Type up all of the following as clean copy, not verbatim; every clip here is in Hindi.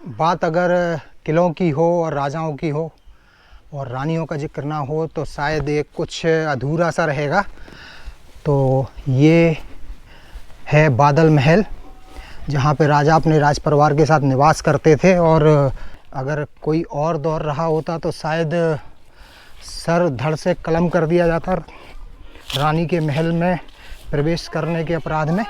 बात अगर किलों की हो और राजाओं की हो और रानियों का जिक्र ना हो तो शायद ये कुछ अधूरा सा रहेगा। तो ये है बादल महल, जहाँ पे राजा अपने राज परिवार के साथ निवास करते थे। और अगर कोई और दौर रहा होता तो शायद सर धड़ से कलम कर दिया जाता रानी के महल में प्रवेश करने के अपराध में।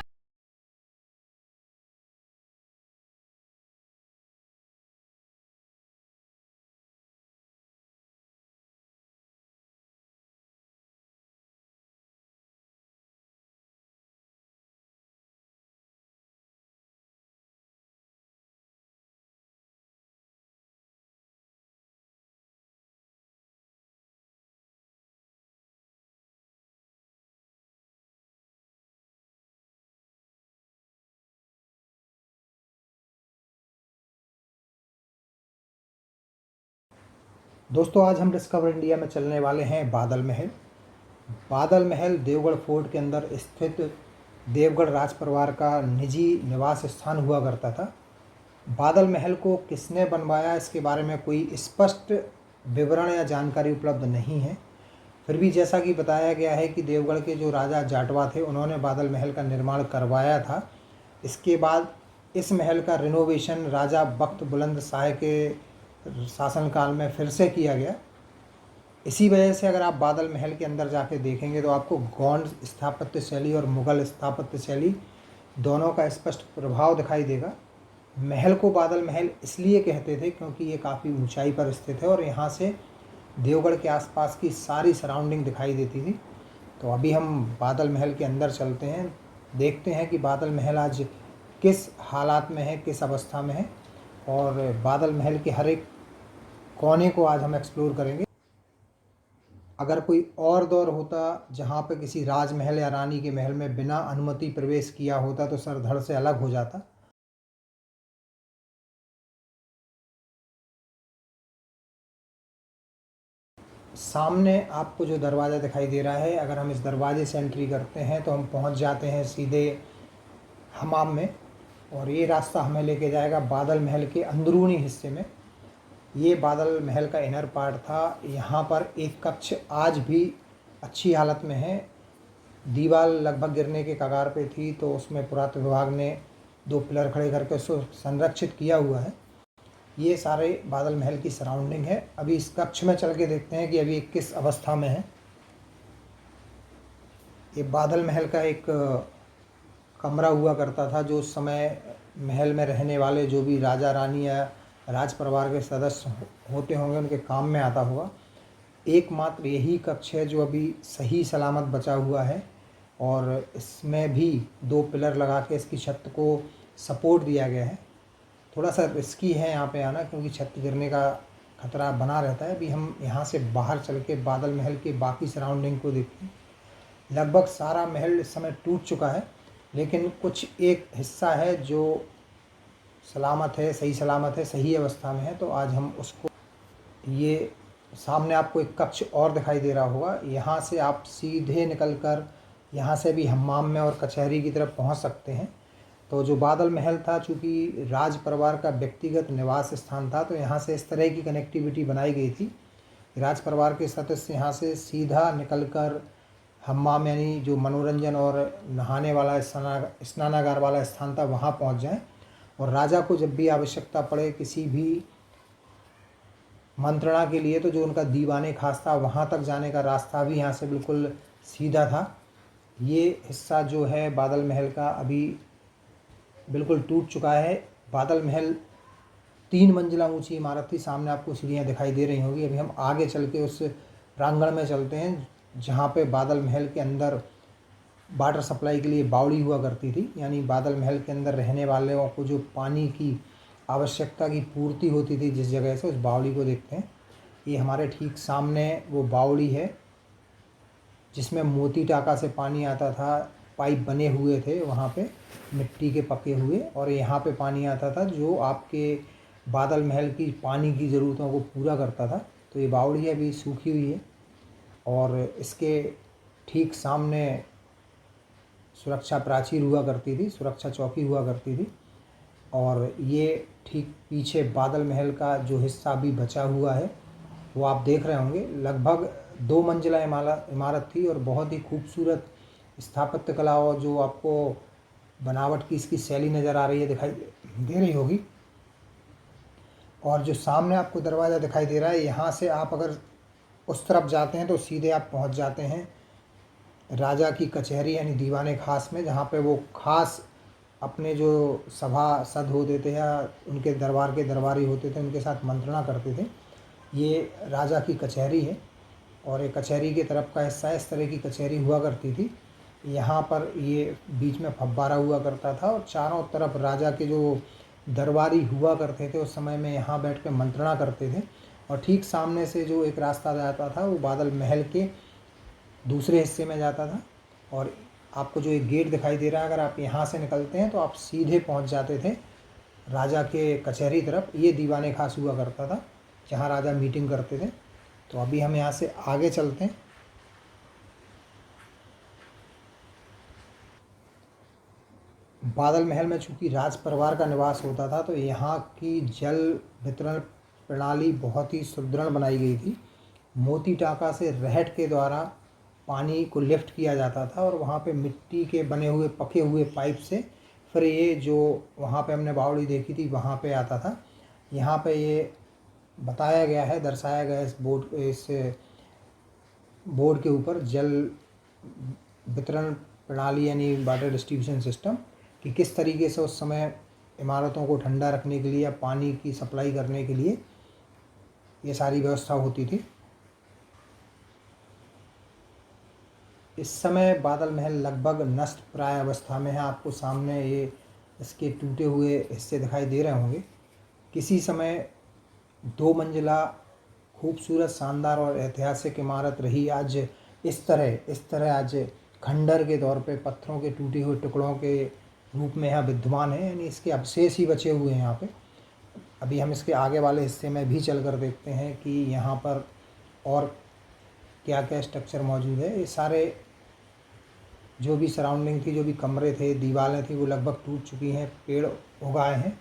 दोस्तों, आज हम डिस्कवर इंडिया में चलने वाले हैं बादल महल। बादल महल देवगढ़ फोर्ट के अंदर स्थित देवगढ़ राज परिवार का निजी निवास स्थान हुआ करता था। बादल महल को किसने बनवाया, इसके बारे में कोई स्पष्ट विवरण या जानकारी उपलब्ध नहीं है। फिर भी जैसा कि बताया गया है कि देवगढ़ के जो राजा जाटवा थे उन्होंने बादल महल का निर्माण करवाया था। इसके बाद इस महल का रिनोवेशन राजा बख्त बुलंद शाह के शासनकाल में फिर से किया गया। इसी वजह से अगर आप बादल महल के अंदर जाके देखेंगे तो आपको गौंड स्थापत्य शैली और मुग़ल स्थापत्य शैली दोनों का स्पष्ट प्रभाव दिखाई देगा। महल को बादल महल इसलिए कहते थे क्योंकि ये काफ़ी ऊंचाई पर स्थित है और यहाँ से देवगढ़ के आसपास की सारी सराउंडिंग दिखाई देती थी। तो अभी हम बादल महल के अंदर चलते हैं, देखते हैं कि बादल महल आज किस हालात में है, किस अवस्था में है। और बादल महल के हर एक कोने को आज हम एक्सप्लोर करेंगे। अगर कोई और दौर होता जहाँ पे किसी राजमहल या रानी के महल में बिना अनुमति प्रवेश किया होता तो सर धड़ से अलग हो जाता। सामने आपको जो दरवाज़ा दिखाई दे रहा है, अगर हम इस दरवाजे से एंट्री करते हैं तो हम पहुंच जाते हैं सीधे हमाम में। और ये रास्ता हमें लेके जाएगा बादल महल के अंदरूनी हिस्से में। ये बादल महल का इनर पार्ट था। यहाँ पर एक कक्ष आज भी अच्छी हालत में है। दीवार लगभग गिरने के कगार पे थी तो उसमें पुरातत्व विभाग ने 2 पिलर खड़े करके उसको संरक्षित किया हुआ है। ये सारे बादल महल की सराउंडिंग है। अभी इस कक्ष में चल के देखते हैं कि अभी किस अवस्था में है। ये बादल महल का एक कमरा हुआ करता था जो उस समय महल में रहने वाले जो भी राजा रानी या राज परिवार के सदस्य होते होंगे उनके काम में आता होगा। एकमात्र यही कक्ष है जो अभी सही सलामत बचा हुआ है और इसमें भी 2 पिलर लगा के इसकी छत को सपोर्ट दिया गया है। थोड़ा सा रिस्की है यहाँ पे आना क्योंकि छत गिरने का खतरा बना रहता है। अभी हम यहाँ से बाहर चल के बादल महल के बाकी सराउंडिंग को देखते हैं। लगभग सारा महल इस समय टूट चुका है, लेकिन कुछ एक हिस्सा है जो सलामत है, सही सलामत है, सही अवस्था में है। तो आज हम उसको, ये सामने आपको एक कक्ष और दिखाई दे रहा होगा। यहाँ से आप सीधे निकलकर यहाँ से भी हम्माम में और कचहरी की तरफ पहुँच सकते हैं। तो जो बादल महल था, चूँकि राज परिवार का व्यक्तिगत निवास स्थान था, तो यहाँ से इस तरह की कनेक्टिविटी बनाई गई थी। राज परिवार के सदस्य यहाँ से सीधा निकलकर हम्माम यानी जो मनोरंजन और नहाने वाला स्नानागार वाला स्थान था वहाँ पहुँच जाएं। और राजा को जब भी आवश्यकता पड़े किसी भी मंत्रणा के लिए तो जो उनका दीवाने खास था वहाँ तक जाने का रास्ता भी यहाँ से बिल्कुल सीधा था। ये हिस्सा जो है बादल महल का अभी बिल्कुल टूट चुका है। बादल महल 3 मंजिला ऊंची इमारत थी। सामने आपको सीढ़ियाँ दिखाई दे रही होंगी। अभी हम आगे चल के उस प्रांगण में चलते हैं जहाँ पे बादल महल के अंदर वाटर सप्लाई के लिए बावड़ी हुआ करती थी। यानी बादल महल के अंदर रहने वालों को जो पानी की आवश्यकता की पूर्ति होती थी जिस जगह से, उस बावड़ी को देखते हैं। ये हमारे ठीक सामने वो बावड़ी है जिसमें मोती टाका से पानी आता था। पाइप बने हुए थे वहाँ पे मिट्टी के पके हुए, और यहाँ पे पानी आता था जो आपके बादल महल की पानी की ज़रूरतों को पूरा करता था। तो ये बावड़ी अभी सूखी हुई है और इसके ठीक सामने सुरक्षा प्राचीर हुआ करती थी, सुरक्षा चौकी हुआ करती थी। और ये ठीक पीछे बादल महल का जो हिस्सा अभी बचा हुआ है वो आप देख रहे होंगे। लगभग 2 मंजिला इमारत थी और बहुत ही खूबसूरत स्थापत्य कला और जो आपको बनावट की इसकी शैली नज़र आ रही है, दिखाई दे रही होगी। और जो सामने आपको दरवाज़ा दिखाई दे रहा है, यहाँ से आप अगर उस तरफ जाते हैं तो सीधे आप पहुँच जाते हैं राजा की कचहरी यानी दीवाने खास में, जहाँ पे वो खास अपने जो सभासद होते थे या उनके दरबार के दरबारी होते थे उनके साथ मंत्रणा करते थे। ये राजा की कचहरी है और ये कचहरी के तरफ का हिस्सा है। इस तरह की कचहरी हुआ करती थी। यहाँ पर ये बीच में फव्वारा हुआ करता था और चारों तरफ राजा के जो दरबारी हुआ करते थे उस समय में यहाँ बैठ कर मंत्रणा करते थे। और ठीक सामने से जो एक रास्ता जाता था वो बादल महल के दूसरे हिस्से में जाता था। और आपको जो एक गेट दिखाई दे रहा है, अगर आप यहाँ से निकलते हैं तो आप सीधे पहुँच जाते थे राजा के कचहरी तरफ। ये दीवाने खास हुआ करता था जहाँ राजा मीटिंग करते थे। तो अभी हम यहाँ से आगे चलते हैं। बादल महल में चूँकि राज परिवार का निवास होता था तो यहाँ की जल वितरण प्रणाली बहुत ही सुदृढ़ बनाई गई थी। मोती टाँका से रहट के द्वारा पानी को लिफ्ट किया जाता था और वहाँ पे मिट्टी के बने हुए पके हुए पाइप से फिर ये जो वहाँ पे हमने बावड़ी देखी थी वहाँ पे आता था। यहाँ पे ये बताया गया है, दर्शाया गया है इस बोर्ड के ऊपर जल वितरण प्रणाली यानी वाटर डिस्ट्रीब्यूशन सिस्टम, कि किस तरीके से उस समय इमारतों को ठंडा रखने के लिए या पानी की सप्लाई करने के लिए ये सारी व्यवस्था होती थी। इस समय बादल महल लगभग नष्ट प्राय अवस्था में है। आपको सामने ये इसके टूटे हुए हिस्से दिखाई दे रहे होंगे। किसी समय 2 मंजिला खूबसूरत, शानदार और ऐतिहासिक इमारत रही। आज इस तरह आज खंडर के तौर पे पत्थरों के टूटे हुए टुकड़ों के रूप में यहाँ विद्यमान है, यानी इसके अवशेष ही बचे हुए हैं यहाँ पे। अभी हम इसके आगे वाले हिस्से में भी चल कर देखते हैं कि यहाँ पर और क्या क्या स्ट्रक्चर मौजूद है। ये सारे जो भी सराउंडिंग थी, जो भी कमरे थे, दीवारें थी, वो लगभग टूट चुकी हैं, पेड़ उगाए हैं।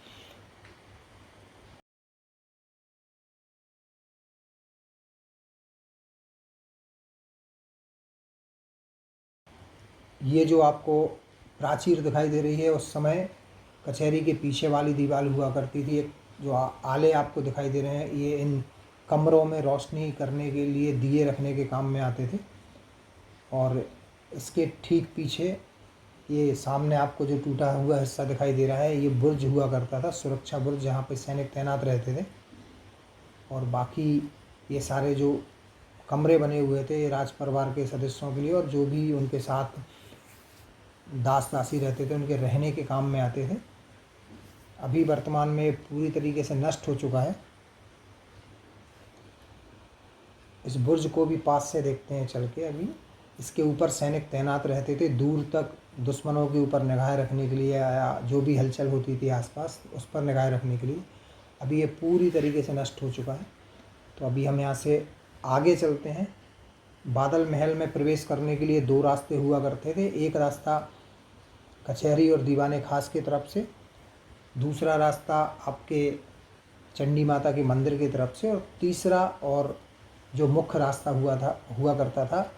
ये जो आपको प्राचीर दिखाई दे रही है उस समय कचहरी के पीछे वाली दीवार हुआ करती थी। एक जो आले आपको दिखाई दे रहे हैं ये इन कमरों में रोशनी करने के लिए दिए रखने के काम में आते थे। और इसके ठीक पीछे ये सामने आपको जो टूटा हुआ हिस्सा दिखाई दे रहा है ये बुर्ज हुआ करता था, सुरक्षा बुर्ज, जहाँ पे सैनिक तैनात रहते थे। और बाकी ये सारे जो कमरे बने हुए थे राज परिवार के सदस्यों के लिए और जो भी उनके साथ दास दासी रहते थे उनके रहने के काम में आते थे। अभी वर्तमान में पूरी तरीके से नष्ट हो चुका है। इस बुर्ज को भी पास से देखते हैं चल के। अभी इसके ऊपर सैनिक तैनात रहते थे दूर तक दुश्मनों के ऊपर निगाह रखने के लिए या जो भी हलचल होती थी आसपास उस पर निगाह रखने के लिए। अभी ये पूरी तरीके से नष्ट हो चुका है। तो अभी हम यहाँ से आगे चलते हैं। बादल महल में प्रवेश करने के लिए 2 रास्ते हुआ करते थे। एक रास्ता कचहरी और दीवाने खास की तरफ से, दूसरा रास्ता आपके चंडी माता के मंदिर की तरफ से, और तीसरा और जो मुख्य रास्ता हुआ करता था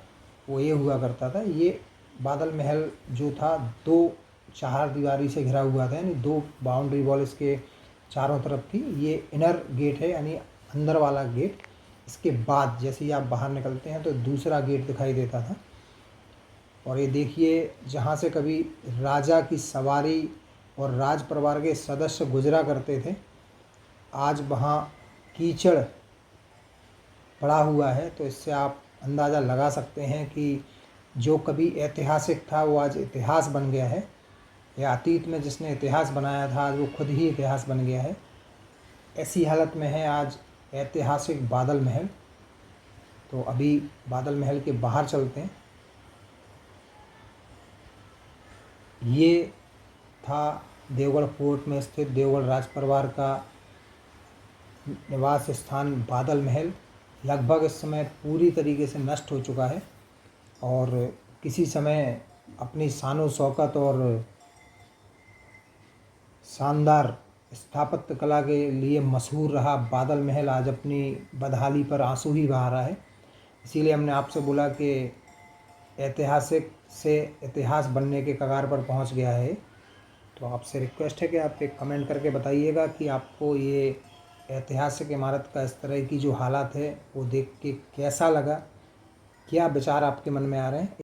वो ये हुआ करता था। ये बादल महल जो था 2 चार दीवारी से घिरा हुआ था, यानी 2 बाउंड्री वॉल इसके चारों तरफ थी। ये इनर गेट है यानी अंदर वाला गेट। इसके बाद जैसे ही आप बाहर निकलते हैं तो दूसरा गेट दिखाई देता था। और ये देखिए जहाँ से कभी राजा की सवारी और राज परिवार के सदस्य गुजरा करते थे, आज वहाँ कीचड़ पड़ा हुआ है। तो इससे आप अंदाज़ा लगा सकते हैं कि जो कभी ऐतिहासिक था वो आज इतिहास बन गया है, या अतीत में जिसने इतिहास बनाया था आज वो खुद ही इतिहास बन गया है। ऐसी हालत में है आज ऐतिहासिक बादल महल। तो अभी बादल महल के बाहर चलते हैं। ये था देवगढ़ फोर्ट में स्थित देवगढ़ राज परिवार का निवास स्थान बादल महल। लगभग इस समय पूरी तरीके से नष्ट हो चुका है और किसी समय अपनी शानो शौकत और शानदार स्थापत्य कला के लिए मशहूर रहा बादल महल आज अपनी बदहाली पर आंसू ही बहा रहा है। इसीलिए हमने आपसे बोला कि ऐतिहासिक से इतिहास बनने के कगार पर पहुंच गया है। तो आपसे रिक्वेस्ट है कि आप एक कमेंट करके बताइएगा कि आपको ये ऐतिहासिक इमारत का इस तरह की जो हालात है वो देख के कैसा लगा, क्या विचार आपके मन में आ रहे हैं।